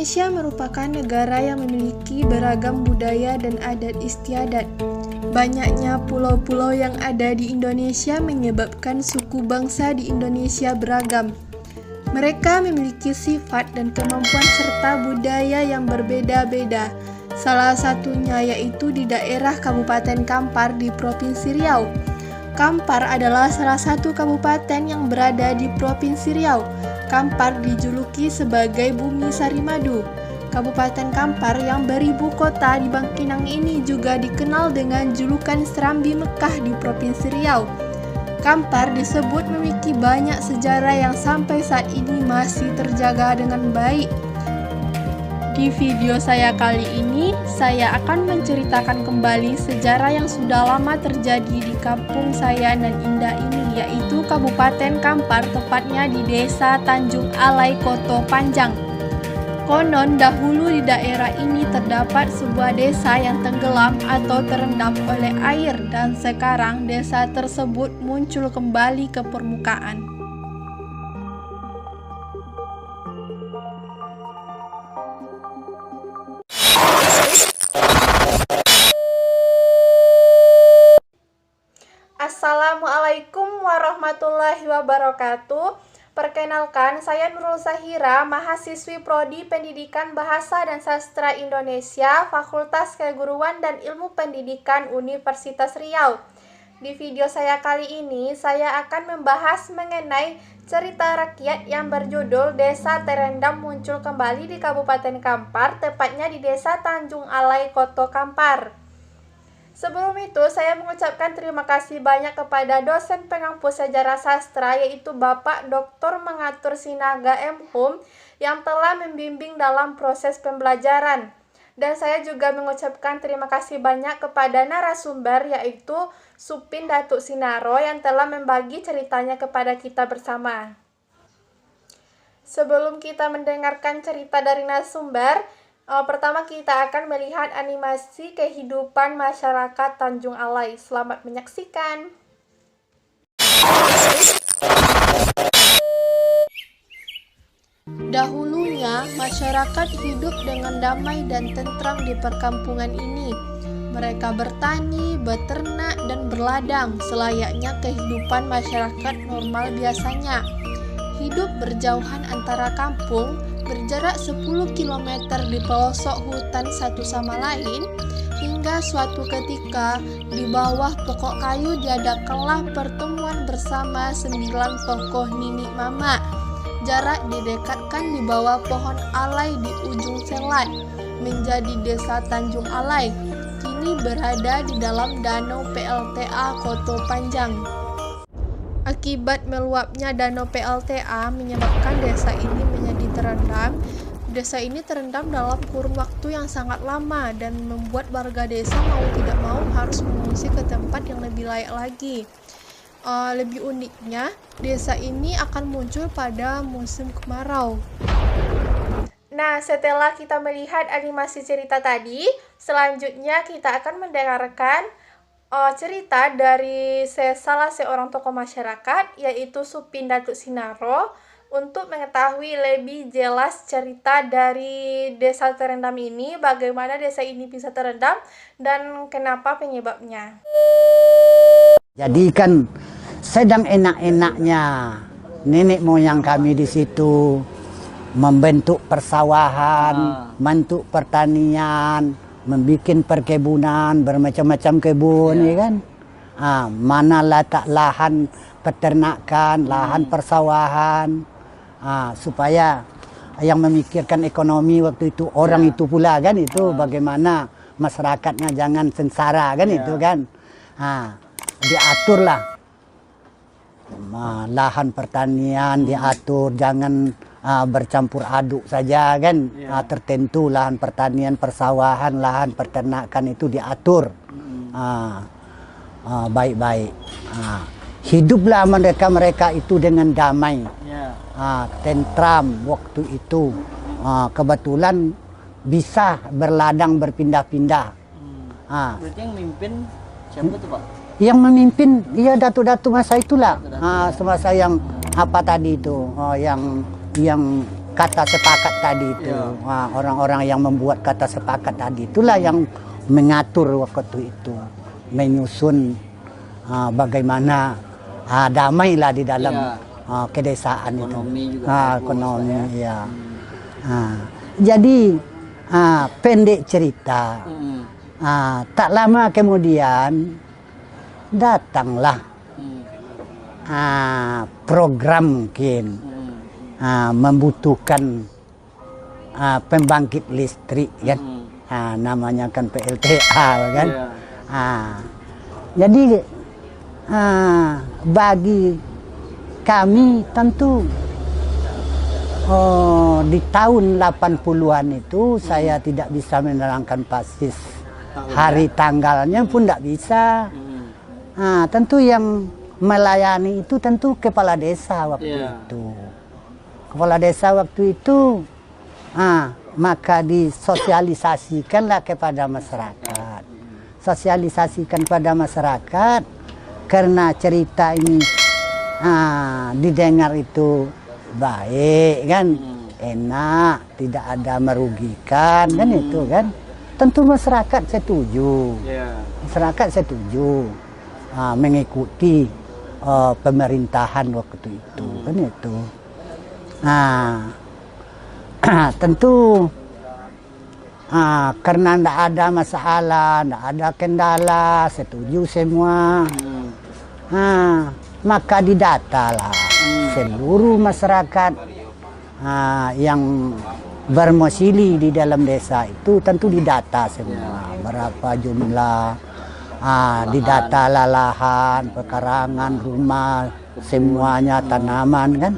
Indonesia merupakan negara yang memiliki beragam budaya dan adat istiadat. Banyaknya pulau-pulau yang ada di Indonesia menyebabkan suku bangsa di Indonesia beragam. Mereka memiliki sifat dan kemampuan serta budaya yang berbeda-beda. Salah satunya yaitu di daerah Kabupaten Kampar di Provinsi Riau. Kampar adalah salah satu kabupaten yang berada di Provinsi Riau. Kampar dijuluki sebagai Bumi Sari Madu. Kabupaten Kampar yang beribu kota di Bangkinang ini juga dikenal dengan julukan Serambi Mekah di Provinsi Riau. Kampar disebut memiliki banyak sejarah yang sampai saat ini masih terjaga dengan baik. Di video saya kali ini, saya akan menceritakan kembali sejarah yang sudah lama terjadi di kampung saya nan indah ini, yaitu Kabupaten Kampar, tepatnya di Desa Tanjung Alai, Koto Panjang. Konon dahulu di daerah ini terdapat sebuah desa yang tenggelam atau terendam oleh air, dan sekarang desa tersebut muncul kembali ke permukaan. Assalamualaikum warahmatullahi wabarakatuh. Perkenalkan, saya Nurul Zahira, mahasiswi Prodi Pendidikan Bahasa dan Sastra Indonesia, Fakultas Keguruan dan Ilmu Pendidikan Universitas Riau. Di video saya kali ini, saya akan membahas mengenai cerita rakyat yang berjudul Desa Terendam Muncul Kembali di Kabupaten Kampar, tepatnya di Desa Tanjung Alai, Koto Kampar. Sebelum itu, saya mengucapkan terima kasih banyak kepada dosen pengampu sejarah sastra, yaitu Bapak Dr. Mengatur Sinaga M. Hum, yang telah membimbing dalam proses pembelajaran. Dan saya juga mengucapkan terima kasih banyak kepada narasumber, yaitu Supin Datuk Sinaro, yang telah membagi ceritanya kepada kita bersama. Sebelum kita mendengarkan cerita dari narasumber, pertama kita akan melihat animasi kehidupan masyarakat Tanjung Alai. Selamat menyaksikan. Dahulunya, masyarakat hidup dengan damai dan tentram di perkampungan ini. Mereka bertani, beternak, dan berladang selayaknya kehidupan masyarakat normal biasanya. Hidup berjauhan antara kampung, berjarak 10 km di pelosok hutan satu sama lain, hingga suatu ketika di bawah pokok kayu diadakanlah pertemuan bersama 9 tokoh Nini Mama. Jarak didekatkan di bawah pohon alai di ujung selat, menjadi Desa Tanjung Alai, kini berada di dalam Danau PLTA Koto Panjang. Akibat meluapnya Danau PLTA menyebabkan desa ini menjadi terendam. Desa ini terendam dalam kurun waktu yang sangat lama dan membuat warga desa mau tidak mau harus mengungsi ke tempat yang lebih layak lagi. Lebih uniknya, desa ini akan muncul pada musim kemarau. Nah, setelah kita melihat animasi cerita tadi, selanjutnya kita akan mendengarkan cerita dari salah seorang tokoh masyarakat, yaitu Supin Datuk Sinaro, untuk mengetahui lebih jelas cerita dari desa terendam ini, bagaimana desa ini bisa terendam, dan kenapa penyebabnya. Jadi kan sedang enak-enaknya nenek moyang kami di situ membentuk persawahan, membentuk pertanian, membuat perkebunan, bermacam-macam kebun, ya kan? Mana letak lahan peternakan, lahan persawahan, supaya yang memikirkan ekonomi waktu itu orang itu pula kan, itu bagaimana masyarakatnya jangan sengsara kan, itu kan? Diaturlah lahan pertanian, diatur jangan bercampur aduk saja kan, tertentu lahan pertanian, persawahan, lahan peternakan itu diatur baik-baik. Hiduplah mereka itu dengan damai, tentram waktu itu. Kebetulan bisa berladang berpindah-pindah. Berarti yang memimpin siapa tuh Pak? Yang memimpin dia datu-datu masa itulah, semasa yang apa tadi itu, yang kata sepakat tadi itu. Orang-orang yang membuat kata sepakat tadi itulah yang mengatur waktu itu, menyusun bagaimana damailah di dalam kedesaan ekonomi itu. juga Ekonomi ya. Jadi pendek cerita, tak lama kemudian datanglah program mungkin membutuhkan pembangkit listrik kan, namanya kan PLTA kan. Jadi bagi kami tentu di tahun 80-an itu saya tidak bisa menerangkan persis hari tanggalnya pun tidak bisa. Tentu yang melayani itu tentu kepala desa waktu itu. Kepala desa waktu itu maka disosialisasikanlah kepada masyarakat. Sosialisasikan pada masyarakat karena cerita ini didengar itu baik kan, enak, tidak ada merugikan kan itu kan. Tentu masyarakat setuju. Masyarakat setuju mengikuti pemerintahan waktu itu kan itu. Tentu karena tidak ada masalah, tidak ada kendala, setuju semua. Maka didatalah seluruh masyarakat yang bermosili di dalam desa itu tentu didata semua. Berapa jumlah, didata lahan, pekarangan, rumah, semuanya tanaman kan,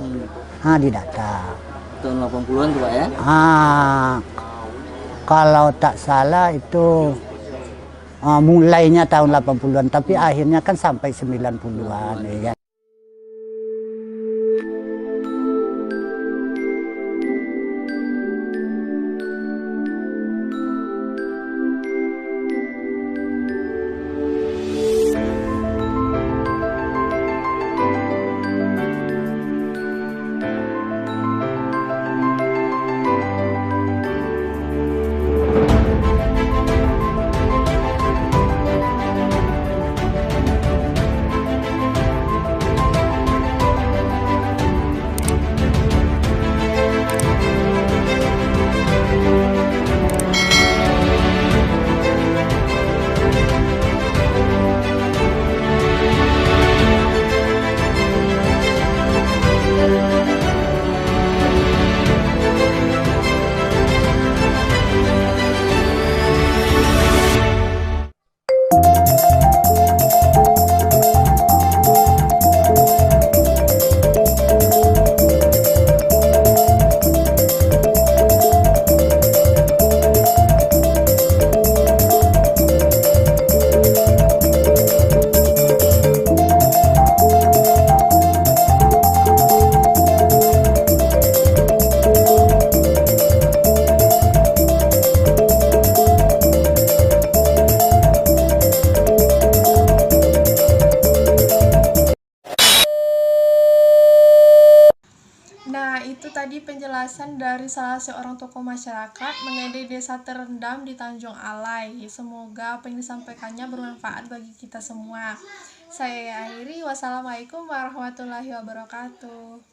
didata. Tahun 80-an tuh Pak ya? Kalau tak salah itu mulainya tahun 80-an, tapi akhirnya kan sampai 90-an ya. Tadi penjelasan dari salah seorang tokoh masyarakat mengenai desa terendam di Tanjung Alai. Semoga apa yang disampaikannya bermanfaat bagi kita semua. Saya akhiri, wassalamualaikum warahmatullahi wabarakatuh.